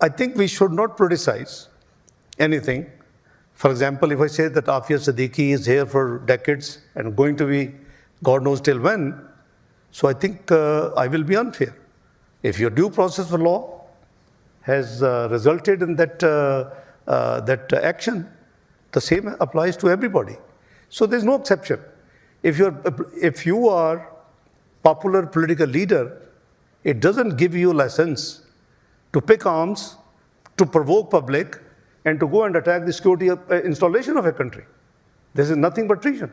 I think we should not politicize anything. For example, if I say that Afia Siddiqui is here for decades and going to be God knows till when, so I think I will be unfair. If your due process for law has resulted in that action, the same applies to everybody. So there's no exception. If you are popular political leader, it doesn't give you license to pick arms, to provoke public, and to go and attack the security installation of a country. This is nothing but treason.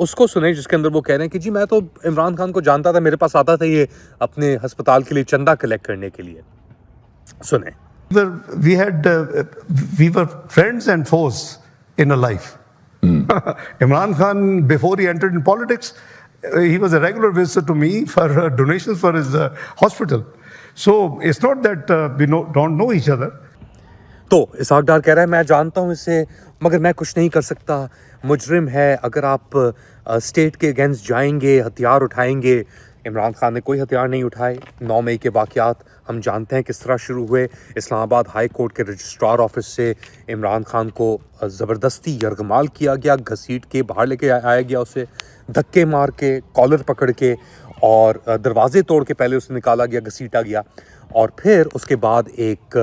اس کو سنیں جس کے اندر وہ کہہ رہے ہیں کہ جی میں تو عمران خان کو جانتا تھا, میرے پاس آتا تھا یہ اپنے ہسپتال کے لیے چندہ کلیکٹ کرنے کے لیے. سنیں. We were friends and foes in a life. Imran Khan, before he entered in politics, he was a regular visitor to me for donations for his hospital. So it's not that we don't know each other. تو اسحاق ڈار کہہ رہا ہے میں جانتا ہوں اسے مگر میں کچھ نہیں کر سکتا, مجرم ہے. اگر آپ اسٹیٹ کے اگینسٹ جائیں گے, ہتھیار اٹھائیں گے. عمران خان نے کوئی ہتھیار نہیں اٹھائے. 9 مئی کے واقعات ہم جانتے ہیں کس طرح شروع ہوئے. اسلام آباد ہائی کورٹ کے رجسٹرار آفس سے عمران خان کو زبردستی یرغمال کیا گیا, گھسیٹ کے باہر لے کے آیا گیا, اسے دھکے مار کے, کالر پکڑ کے, اور دروازے توڑ کے پہلے اسے نکالا گیا, گھسیٹا گیا. اور پھر اس کے بعد ایک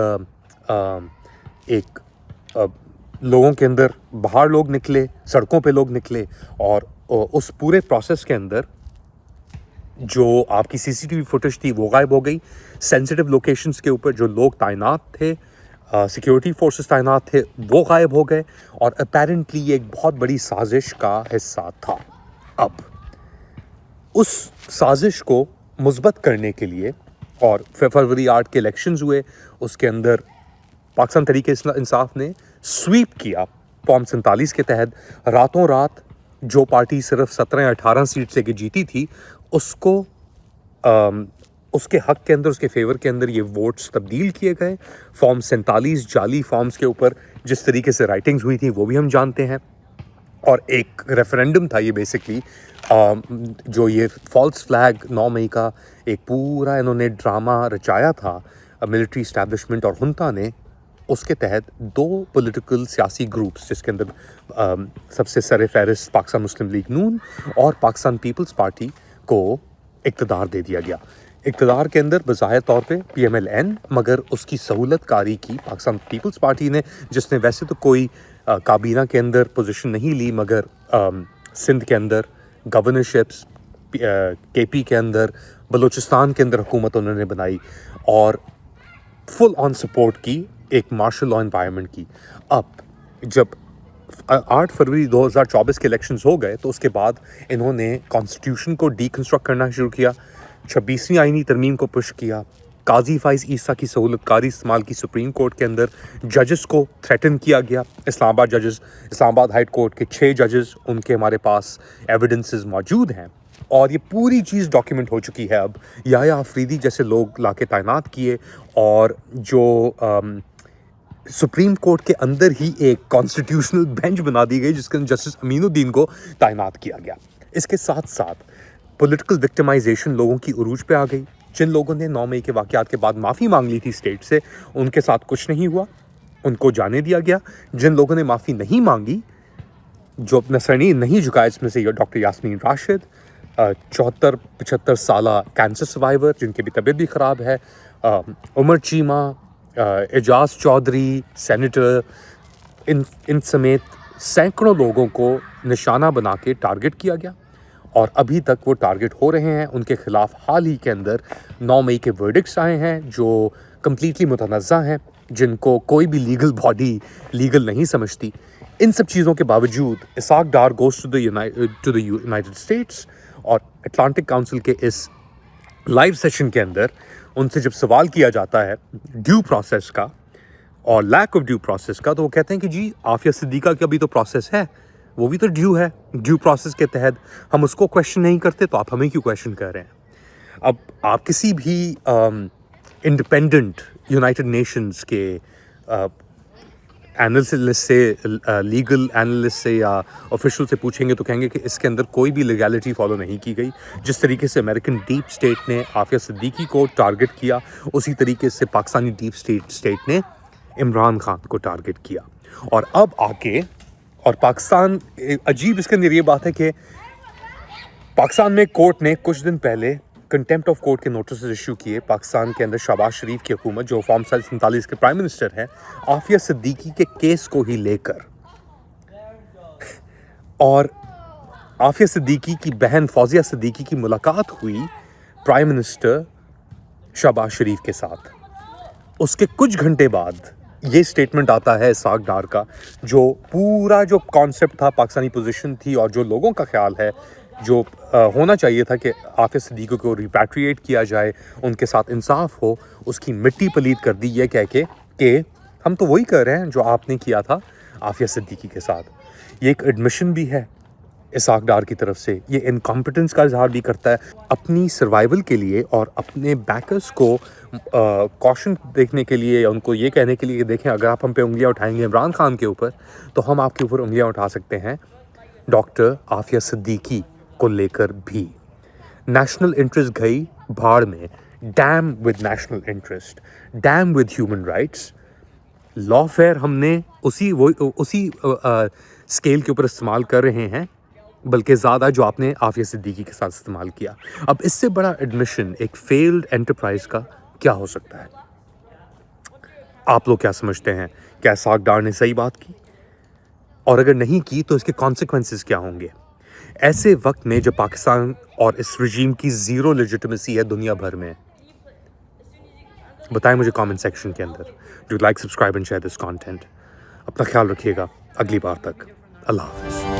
لوگوں کے اندر باہر لوگ نکلے, سڑکوں پہ لوگ نکلے, اور اس پورے پروسیس کے اندر جو آپ کی سی ٹی وی فوٹیج تھی وہ غائب ہو گئی. سینسیٹیو لوکیشنز کے اوپر جو لوگ تعینات تھے, سیکیورٹی فورسز تعینات تھے, وہ غائب ہو گئے. اور اپیرنٹلی یہ ایک بہت بڑی سازش کا حصہ تھا. اب اس سازش کو مثبت کرنے کے لیے, اور فروری 8 کے الیکشنز ہوئے, اس کے اندر پاکستان تحریک انصاف نے سویپ کیا فارم 47 کے تحت. راتوں رات جو پارٹی صرف 17 یا 18 سیٹ سے جیتی تھی, اس کو اس کے حق کے اندر, اس کے فیور کے اندر یہ ووٹس تبدیل کیے گئے. فارم 47 جعلی فارمز کے اوپر جس طریقے سے رائٹنگز ہوئی تھیں وہ بھی ہم جانتے ہیں. اور ایک ریفرینڈم تھا یہ بیسکلی, جو یہ فالس فلیگ 9 مئی کا ایک پورا انہوں نے ڈرامہ رچایا تھا ملٹری اسٹیبلشمنٹ اور ہنتا نے. اس کے تحت 2 پولیٹیکل سیاسی گروپس, جس کے اندر سب سے سر فہرست پاکستان مسلم لیگ نون اور پاکستان پیپلز پارٹی کو اقتدار دے دیا گیا. اقتدار کے اندر بظاہر طور پہ PMLN, مگر اس کی سہولت کاری کی پاکستان پیپلز پارٹی نے, جس نے ویسے تو کوئی کابینہ کے اندر پوزیشن نہیں لی, مگر سندھ کے اندر گورنرشپس, KP کے اندر, بلوچستان کے اندر حکومت انہوں نے بنائی, اور فل آن سپورٹ کی ایک مارشل لا انوائرمنٹ کی. اب جب 8 فروری 2024 کے الیکشنز ہو گئے تو اس کے بعد انہوں نے کانسٹیٹیوشن کو ڈی کنسٹرکٹ کرنا شروع کیا, 26ویں آئینی ترمیم کو پش کیا, قاضی فائز عیسیٰ کی سہولت کاری استعمال کی سپریم کورٹ کے اندر, ججز کو تھریٹن کیا گیا. اسلام آباد ہائی کورٹ کے 6 ججز, ان کے ہمارے پاس ایویڈنسز موجود ہیں, اور یہ پوری چیز ڈاکیومنٹ ہو چکی ہے. اب یحییٰ آفریدی جیسے لوگ لا کے تعینات کیے, اور جو سپریم کورٹ کے اندر ہی ایک کانسٹیٹیوشنل بینچ بنا دی گئی جس کے اندر جسٹس امین الدین کو تعینات کیا گیا. اس کے ساتھ ساتھ پولیٹیکل وکٹمائزیشن لوگوں کی عروج پہ آ گئی. جن لوگوں نے 9 مئی کے واقعات کے بعد معافی مانگ لی تھی اسٹیٹ سے, ان کے ساتھ کچھ نہیں ہوا, ان کو جانے دیا گیا. جن لوگوں نے معافی نہیں مانگی, جو اپنا سرنی نہیں جھکایا, اس میں سے ڈاکٹر یاسمین راشد, 74-75 سالہ کینسر سروائیور جن کی بھی طبیعت بھی خراب ہے, عمر چیمہ, اعجاز چودھری سینیٹر, ان سمیت سینکڑوں لوگوں کو نشانہ بنا کے ٹارگٹ کیا گیا, اور ابھی تک وہ ٹارگٹ ہو رہے ہیں. ان کے خلاف حال ہی کے اندر 9 مئی کے ورڈکٹس آئے ہیں جو کمپلیٹلی متنازع ہیں, جن کو کوئی بھی لیگل باڈی لیگل نہیں سمجھتی. ان سب چیزوں کے باوجود Ishaq Dar goes to the United States, اور اٹلانٹک کاؤنسل کے اس لائیو سیشن کے اندر ان سے جب سوال کیا جاتا ہے ڈیو پروسیس کا اور لیک آف ڈیو پروسیس کا, تو وہ کہتے ہیں کہ جی عافیہ صدیقہ کا بھی تو پروسیس ہے, وہ بھی تو ڈیو ہے. ڈیو پروسیس کے تحت ہم اس کو کویشچن نہیں کرتے, تو آپ ہمیں کیوں کویشچن کر رہے ہیں؟ اب آپ کسی بھی انڈیپینڈنٹ یونائٹڈ نیشنز کے اینالسٹ سے, لیگل اینالسٹ سے یا آفیشل سے پوچھیں گے تو کہیں گے کہ اس کے اندر کوئی بھی لیگیلٹی فالو نہیں کی گئی. جس طریقے سے امریکن ڈیپ اسٹیٹ نے عافیہ صدیقی کو ٹارگٹ کیا, اسی طریقے سے پاکستانی ڈیپ اسٹیٹ نے عمران خان کو ٹارگٹ کیا. اور اب آگے, اور پاکستان عجیب اس کے اندر یہ بات ہے کہ پاکستان میں کورٹ نے کچھ دن پہلے کنٹیمپٹ آف کورٹ کے نوٹسز ایشو کیے پاکستان کے اندر شہباز شریف کی حکومت, جو فارم 47 کے پرائم منسٹر ہیں, عافیہ صدیقی کے کیس کو ہی لے کر. اور عافیہ صدیقی کی بہن فوزیہ صدیقی کی ملاقات ہوئی پرائم منسٹر شہباز شریف کے ساتھ. اس کے کچھ گھنٹے بعد یہ اسٹیٹمنٹ آتا ہے اسحاق ڈار کا، جو پورا جو کانسیپٹ تھا، پاکستانی پوزیشن تھی، اور جو لوگوں کا خیال ہے جو ہونا چاہیے تھا کہ عافیہ صدیقی کو ریپیٹریٹ کیا جائے، ان کے ساتھ انصاف ہو، اس کی مٹی پلید کر دی یہ کہہ کے کہ ہم تو وہی کر رہے ہیں جو آپ نے کیا تھا عافیہ صدیقی کے ساتھ۔ یہ ایک ایڈمیشن بھی ہے اسحاق ڈار کی طرف سے، یہ انکمپٹنس کا اظہار بھی کرتا ہے اپنی سروائیول کے لیے اور اپنے بیکرز کو کوشن دیکھنے کے لیے، یا ان کو یہ کہنے کے لیے کہ دیکھیں اگر آپ ہم پہ انگلیاں اٹھائیں گے عمران خان کے اوپر تو ہم آپ کے اوپر انگلیاں اٹھا سکتے ہیں ڈاکٹر عافیہ صدیقی کو لے کر بھی۔ نیشنل انٹرسٹ گئی بھاڑ میں، damn with national interest, damn with human rights. لا فیئر ہم نے اسی اسکیل کے اوپر استعمال کر رہے ہیں، بلکہ زیادہ جو آپ نے عافیہ صدیقی کے ساتھ استعمال کیا۔ اب اس سے بڑا ایڈمیشن ایک فیلڈ انٹرپرائز کا کیا ہو سکتا ہے؟ آپ لوگ کیا سمجھتے ہیں؟ کیا اسحاق ڈار نے صحیح بات کی؟ اور اگر نہیں کی تو اس کے کانسیکوینسز کیا ہوں گے؟ ایسے وقت میں جب پاکستان اور اس رجیم کی زیرو لیجیٹمیسی ہے دنیا بھر میں، بتائیں مجھے کامنٹ سیکشن کے اندر۔ Do like, subscribe and share this content. اپنا خیال رکھیے گا، اگلی بار تک اللہ حافظ۔